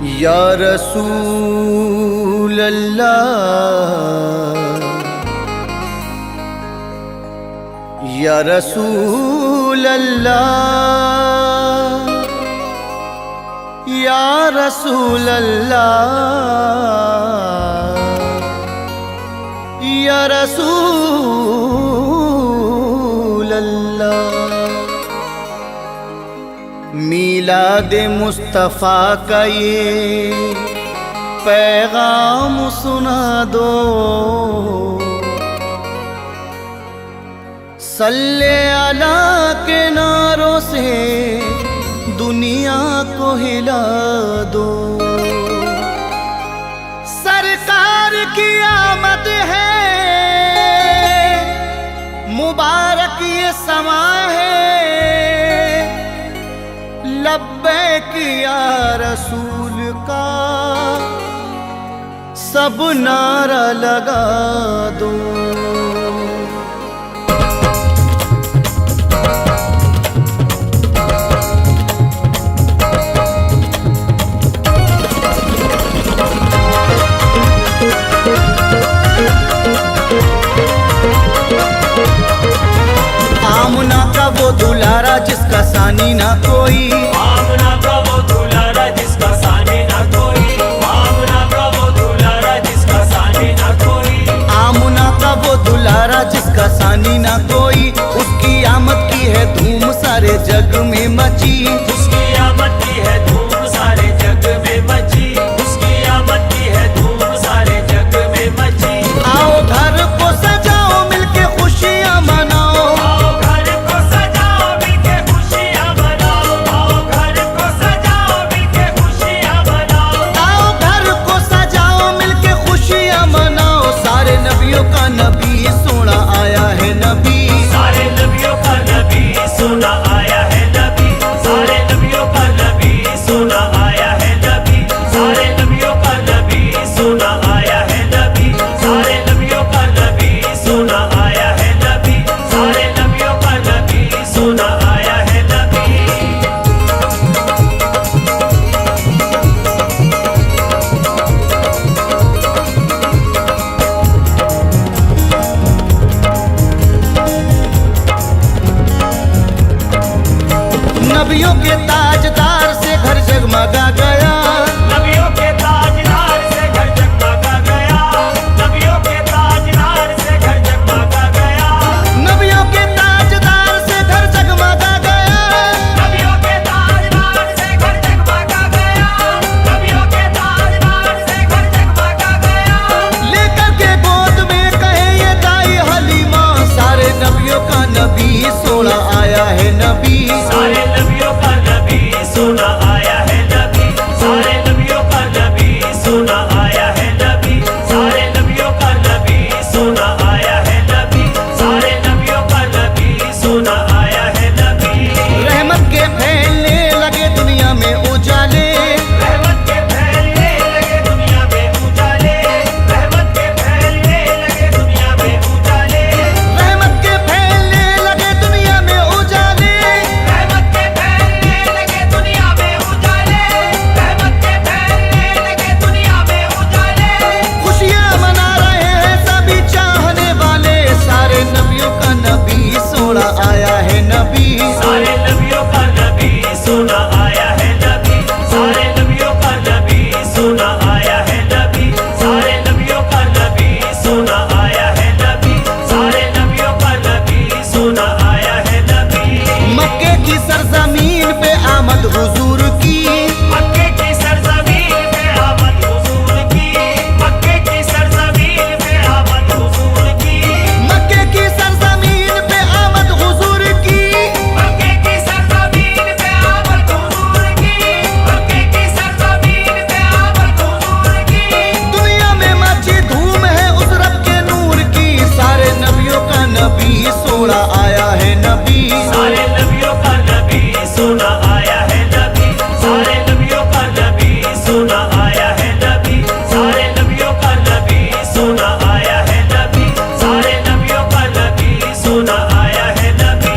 या रसूल अल्लाह, या रसूल अल्लाह, या रसूल अल्लाह, या रसूल अल्लाह। मीलाद मुस्तफ़ा का ये पैगाम सुना दो, सल्ले अला के नारों से दुनिया को हिला दो। सरकार की आमद है, मुबारक ये समा है, लब्बैक या रसूल का सब नारा लगा दो। आमना का वो दुलारा जिसका सानी ना कोई, आमना का वो दुलारा जिसका सानी ना कोई, आमना का वो दुलारा जिसका सानी ना कोई, आमना का वो दुलारा जिसका सानी ना कोई। उसकी आमद की है धूम सारे जग में मची, उसकी आमद की है धूम सारे जग में मची, उसकी आमद की है धूम सारे जग में मची। आओ घर को सजाओ मिलके खुशियाँ मनाओ, आओ घर को सजाओ मिलके खुशियाँ मनाओ, आओ घर को सजाओ मिलके खुशियाँ मनाओ, आओ घर को सजाओ मिलके खुशियाँ मनाओ। सारे नबियों का नबी सोना आया है नबी, सारे नबियों का नबी सोना आया है नबी, सारे नबियों का नबी सोना आया है नबी, सारे नबियों का नबी सोना आया है नबी, सारे नबियों का नबी सोना आया है नबी, सारे नबियों का नबी सोना आया है नबी। नबियों के ताजदार से घर जगमगा गया, नबियों के ताजदार से घर जगमगा गया, नबियों के ताजदार से घर जगमगा गया, नबियों के ताजदार से घर जगमगा गया। नबियों के ताजदार से घर जगमगा गया, नबियों के ताजदार से घर जगमगा गया। लेकर के गोद में कहे ये दाई हलीमा, सारे नबियों का नबी सोना आया है नबी, सारे नबियों का नबी सोना आया है नबी, सारे नबियों का नबी सोना आया है नबी, सारे नबियों का नबी सोना आया है नबी, सारे नबियों का नबी सोना आया है नबी। रहमत के फैलने लगे दुनिया में उजाले, रहमत के फैलने लगे दुनिया में उजाले, रहमत के फैलने लगे दुनिया में उजाले, रहमत के फैलने लगे दुनिया में उजाले। रहमत के फैलने लगे दुनिया में उजाले, रहमत के फैलने लगे दुनिया में उजाले। खुशियाँ मना रहे हैं सभी चाहने वाले, सारे नबियों का नबी सोना आया है नबी, सारे नबियों का नबी सोना आया है नबी, सारे नबियों का नबी सोना आया है नबी, सारे नबियों का नबी सोना आया है नबी, सारे नबियों का नबी सोना आया है नबी। मक्के की सरजमीन पे आमद हुजूर की, मक्के की सरजमीन पे आमद हुजूर की, मक्के की सरजमीन पे आमद हुजूर की, मक्के की सरजमीन पे आमद हुजूर की। मक्के की सरजमीन पे आमद हुजूर की, मक्के की सरजमीन पे आमद हुजूर की। दुनिया में मची धूम है उस रब के नूर की, सारे नबियों का नबी सोना आया है नबी, सारे नबियों का नबी सोना आया है नबी, सारे नबियों का नबी सोना आया है नबी, सारे नबियों का नबी सोना आया है नबी, सारे नबियों का नबी सोना आया है नबी।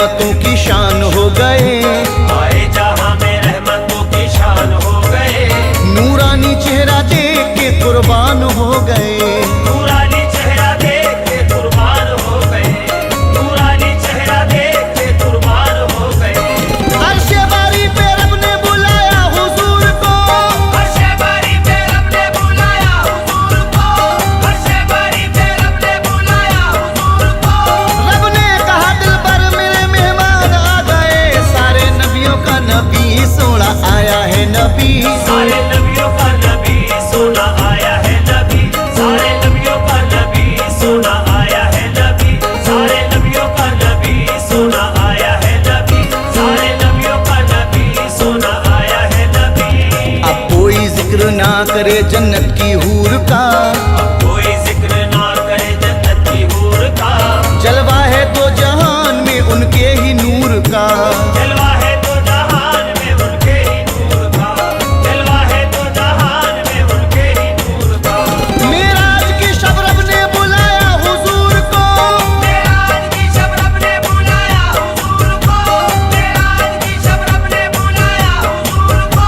रहमतों की शान हो गए, आए जहां में रहमतों की शान हो गए, नूरानी चेहरा देख के कुर्बान हो गए। नूरानी चेहरा देख के कुर्बान हो गए, नूरानी चेहरा देख के कुर्बान हो गए। अर्शे बारी पे रब ने बुलाया हुजूर को, अर्शे बारी पे रब ने बुलाया हुजूर को, अर्शे बारी पे रब ने बुलाया हुजूर को। रब ने कहा दिल पर मेरे मेहमान आ गए, सारे नबियों का नबी सोना आया है नबी। सारे नबियों का नबी सोना आया है नबी, सारे नबियों का नबी सोना आया है नबी, सारे नबियों का नबी सोना आया है नबी, सारे नबियों का नबी सोना आया है नबी। अब कोई जिक्र ना करे जन्नत की हूर का, अब कोई जिक्र ना करे जन्नत की हूर का, जलवा है तो जहान में उनके ही नूर का। जलवा है तो जहान में उनके ही नूर का, जलवा है तो जहान में उनके ही नूर का। मेराज की शब रब ने बुलाया हुजूर को, मेराज की शब रब ने बुलाया हुजूर को, मेराज की शब रब ने बुलाया हुजूर को।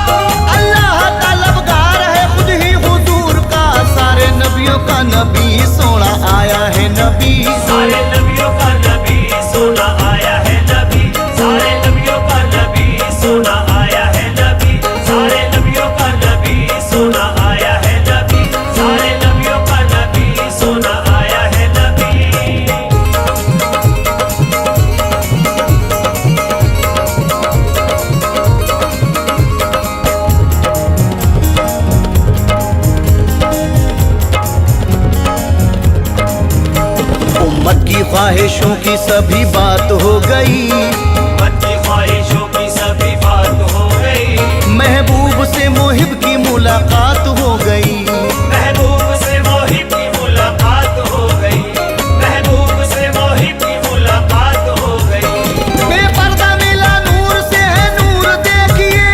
अल्लाह का लबगार है खुद ही हुजूर का, सारे नबियों का नबी सोना आया है नबी। सारे नबियों का नबी सोना आया है नबी, सारे नबियों का नबी सोना आया है नबी, सारे नबियों का नबी सोना आया है नबी, सारे नबियों का नबी सोना आया है नबी। उम्मत की ख्वाहिशों की सभी बात हो गई, उम्मत की ख्वाहिशों की सभी बात हो गई, महबूब से मोहिब की मुलाकात हो गई। महबूब से मोहिब की मुलाकात हो गई, महबूब से मोहिब की मुलाकात हो गई। बेपर्दा मिला नूर से है नूर देखिए,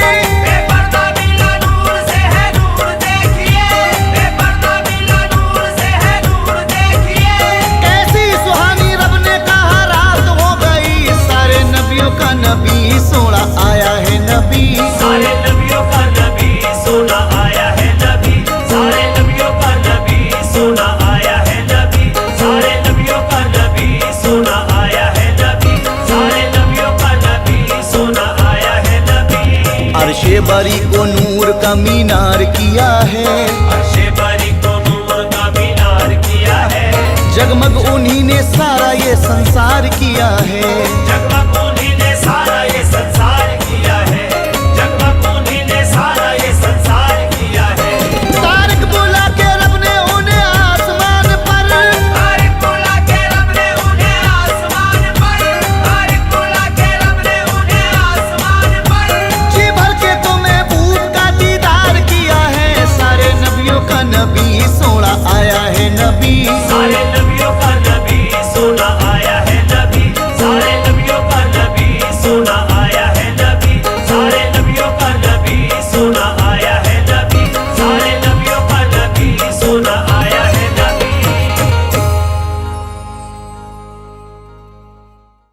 बेपर्दा मिला नूर से है नूर देखिए, बेपर्दा मिला नूर से है नूर देखिए। कैसी सुहानी रब ने कहा रात हो गई, सारे नबियों का नबी सोना आया है नबी। सारे नबियों का नबी सोना आया है नबी, सारे नबियों का नबी सोना आया है नबी, सारे नबियों का नबी सोना आया है नबी, सारे नबियों का नबी सोना आया है नबी। अर्शे बरी को नूर का मीनार किया है, अर्शे बरी को नूर का मीनार किया है, जगमग उन्हीं ने सारा ये संसार किया है। जगमग उन्हीं ने सारा ये संसार